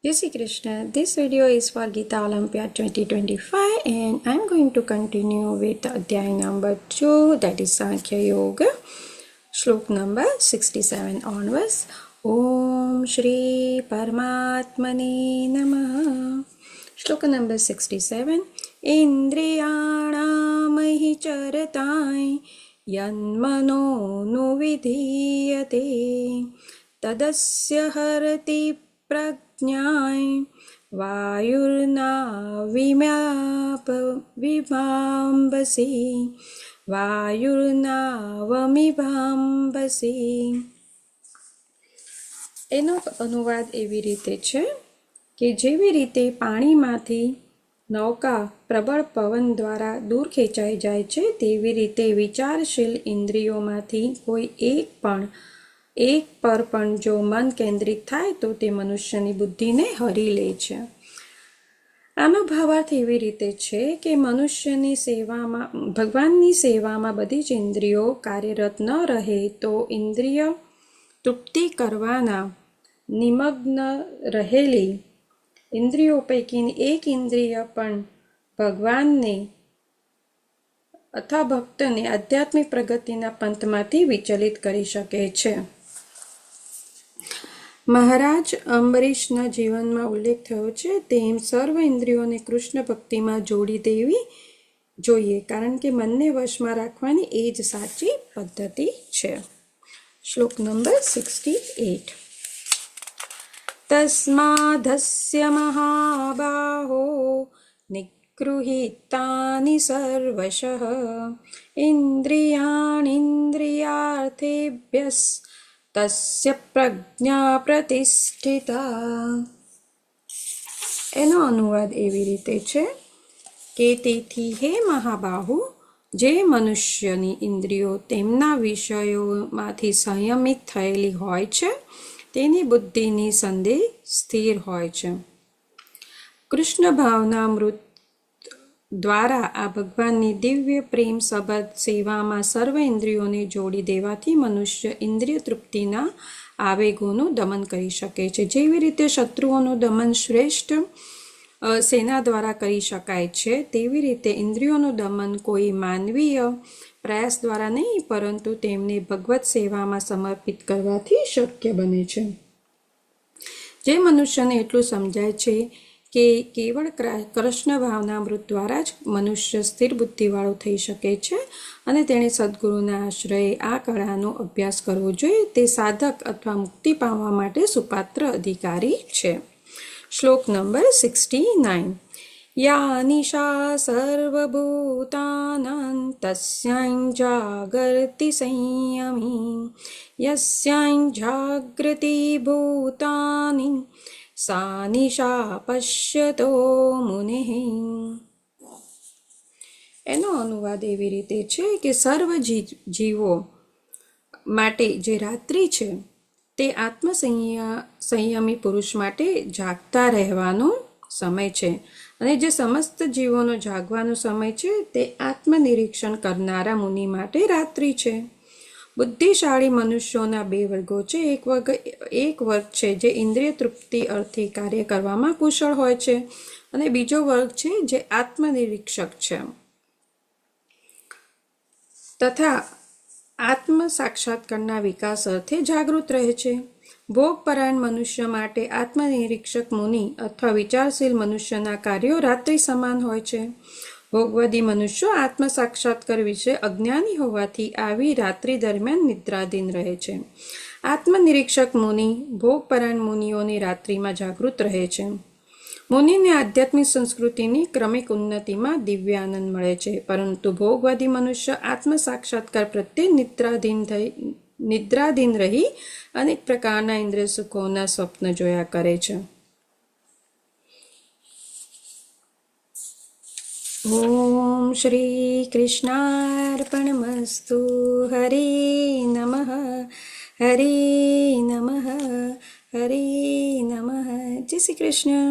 Jai Shri Krishna. This video is for Gita Olympiad 2025 and I'm going to continue with Adhyay number 2, that is Sankhya Yoga. Shlok number 67 onwards. Om Shri Paramatmane Namaha. Shlok number 67. Indriyāṇāmahi charatāy yanmano nuvidhiyate tadasya harati प्रज्ञाय वायुर्ना विमाम्बसि વાયુર્નાવમિભાંબસી. એનો અનુવાદ એવી રીતે છે કે જેવી રીતે પાણીમાંથી નૌકા પ્રબળ પવન દ્વારા દૂર ખેંચાઈ જાય છે તેવી રીતે વિચારશીલ ઇન્દ્રિયોમાંથી કોઈ એક પર પણ જો મન કેન્દ્રિત થાય તો તે મનુષ્યની બુદ્ધિને હરી લે છે. આનો ભાવાર્થ એવી રીતે છે કે મનુષ્યની સેવામાં ભગવાનની સેવામાં બધી જ ઇન્દ્રિયો કાર્યરત ન રહે તો ઇન્દ્રિય તૃપ્તિ કરવાના નિમગ્ન રહેલી ઇન્દ્રિયો પૈકીની એક ઇન્દ્રિય પણ ભગવાનને અથવા ભક્તને આધ્યાત્મિક પ્રગતિના પંથમાંથી વિચલિત કરી શકે છે. મહારાજ અંબરીશના જીવનમાં ઉલ્લેખ થયો છે તેમ સર્વ ઇન્દ્રિયોને કૃષ્ણ ભક્તિમાં જોડી દેવી જોઈએ, કારણ કે મનને વશમાં રાખવાની એ જ સાચી પદ્ધતિ છે. શ્લોક નંબર 68. તસ્માદસ્ય મહાબાહો નિગૃહીતાનિ સર્વશઃ ઇન્દ્રિયાણિન્દ્રિયાર્થેભ્યઃ તસ્ય પ્રજ્ઞા પ્રતિષ્ઠિતા. એનો અનુવાદ એવી રીતે છે કે તેથી હે મહાબાહુ, જે મનુષ્યની ઇન્દ્રિયો તેમના વિષયોમાંથી સંયમિત થયેલી હોય છે તેની બુદ્ધિની સંદેહ સ્થિર હોય છે. કૃષ્ણ ભાવનામૃત દ્વારા આ ભગવાનની દિવ્ય પ્રેમ સબદ સેવામાં સર્વ ઇન્દ્રિયોને જોડી દેવાથી મનુષ્ય ઇન્દ્રિય તૃપ્તિના આવેગોનું દમન કરી શકે છે. જેવી રીતે શત્રુઓનું દમન શ્રેષ્ઠ સેના દ્વારા કરી શકાય છે તેવી રીતે ઇન્દ્રિયોનું દમન કોઈ માનવીય પ્રયાસ દ્વારા નહીં પરંતુ તેમને ભગવત સેવામાં સમર્પિત કરવાથી શક્ય બને છે. જે મનુષ્યને એટલું સમજાય છે કે કેવળ કૃષ્ણ ભાવનામૃત દ્વારા જ મનુષ્ય સ્થિર બુદ્ધિવાળો થઈ શકે છે અને તેણે સદગુરુના આશ્રયે આ કળાનો અભ્યાસ કરવો જોઈએ, તે સાધક અથવા મુક્તિ પામવા માટે સુપાત્ર અધિકારી છે. શ્લોક નંબર 69. યા નિશા સર્વભૂતાનાં તસ્યાં જાગર્તિ સંયમી યસ્યાં જાગૃતિ ભૂતાની સા નિશા પશ્યતો મુનિઃ. એનો અનુવાદ એવી રીતે છે કે સર્વ જીવો માટે જે રાત્રિ છે તે સંયમી પુરુષ માટે જાગતા રહેવાનો સમય છે અને જે સમસ્ત જીવોનો જાગવાનો સમય છે તે આત્મનિરીક્ષણ કરનારા મુનિ માટે રાત્રિ છે. બુદ્ધિશાળી મનુષ્યોના બે વર્ગો છે. એક વર્ગ છે જે ઇન્દ્રિય તૃપ્તિ અર્થે કાર્ય કરવામાં કુશળ હોય છે અને બીજો વર્ગ છે જે આત્મનિરીક્ષક છે તથા આત્મ સાક્ષાત્કારના વિકાસ અર્થે જાગૃત રહે છે. ભોગપરાયણ મનુષ્ય માટે આત્મનિરીક્ષક મુનિ અથવા વિચારશીલ મનુષ્યના કાર્યો રાત્રિ સમાન હોય છે. ભોગવાદી મનુષ્યો આત્મ સાક્ષાત્કાર વિશે અજ્ઞાની હોવાથી આવી રાત્રિ દરમિયાન નિદ્રાધીન રહે છે. આત્મનિરીક્ષક મુનિ ભોગપરાયણ મુનિઓની રાત્રિમાં જાગૃત રહે છે. મુનિને આધ્યાત્મિક સંસ્કૃતિની ક્રમિક ઉન્નતિમાં દિવ્ય આનંદ મળે છે, પરંતુ ભોગવાદી મનુષ્ય આત્મ સાક્ષાત્કાર પ્રત્યે નિદ્રાધીન રહી અનેક પ્રકારના ઇન્દ્રિય સુખોના સ્વપ્ન જોયા કરે છે. ઓમ શ્રી કૃષ્ણાર્પણમસ્તુ. હરે નમઃ હરે નમઃ હરે નમઃ. જય શ્રી કૃષ્ણ.